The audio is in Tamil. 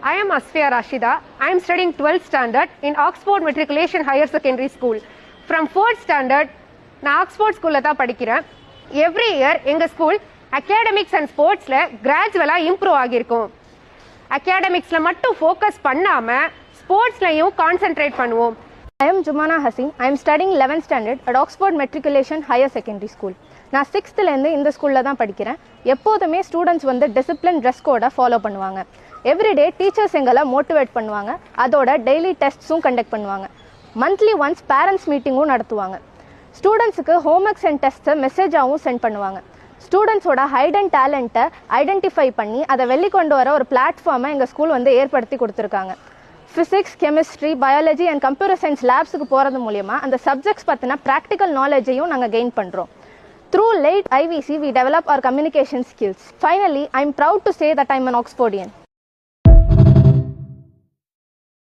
I am Asfiya Rashida. I am studying 12th standard in Oxford Matriculation Higher Secondary School. From 4th standard, நான் ஆக்ஸ்போர்ட் ஸ்கூலில் தான் படிக்கிறேன். எவ்ரி இயர் எங்கள் ஸ்கூல் அகாடமிக்ஸ் அண்ட் ஸ்போர்ட்ஸில் கிராஜுவலாக இம்ப்ரூவ் ஆகியிருக்கும். அகாடமிக்ஸில் மட்டும் ஃபோக்கஸ் பண்ணாமல் ஸ்போர்ட்ஸ்லையும் கான்சென்ட்ரேட் பண்ணுவோம். I am Jumana Hasim. I am studying 11th standard at Oxford Matriculation Higher Secondary School. நான் 6thலேருந்து இந்த ஸ்கூலில் தான் படிக்கிறேன். எப்போதுமே ஸ்டூடெண்ட்ஸ் வந்து டிசிப்ளின் ட்ரெஸ் கோடை ஃபாலோ பண்ணுவாங்க. எவ்ரிடே டீச்சர்ஸ் எங்களை மோட்டிவேட் பண்ணுவாங்க. அதோட டெய்லி டெஸ்ட்ஸும் கண்டக்ட் பண்ணுவாங்க. மந்த்லி ஒன்ஸ் பேரண்ட்ஸ் மீட்டிங்கும் நடத்துவாங்க. ஸ்டூடெண்ட்ஸுக்கு ஹோம்ஒர்க்ஸ் அண்ட் டெஸ்ட்டை மெசேஜாகவும் சென்ட் பண்ணுவாங்க. ஸ்டூடெண்ட்ஸோட ஹைட் அண்ட் டேலண்ட்டை ஐடென்டிஃபை பண்ணி அதை வெளிக்கொண்டு வர ஒரு பிளாட்ஃபார்மை எங்கள் ஸ்கூல் வந்து ஏற்படுத்தி கொடுத்துருக்காங்க. Physics, chemistry, biology and computer science லேப்ஸுக்கு போகிறது மூலிமா அந்த சப்ஜெக்ட்ஸ் பற்றின ப்ராக்டிக்கல் நாலேஜையும் நாங்கள் கெயின் பண்ணுறோம். Through late IVC, we develop our communication skills. Finally, I'm proud to say that I'm an Oxfordian.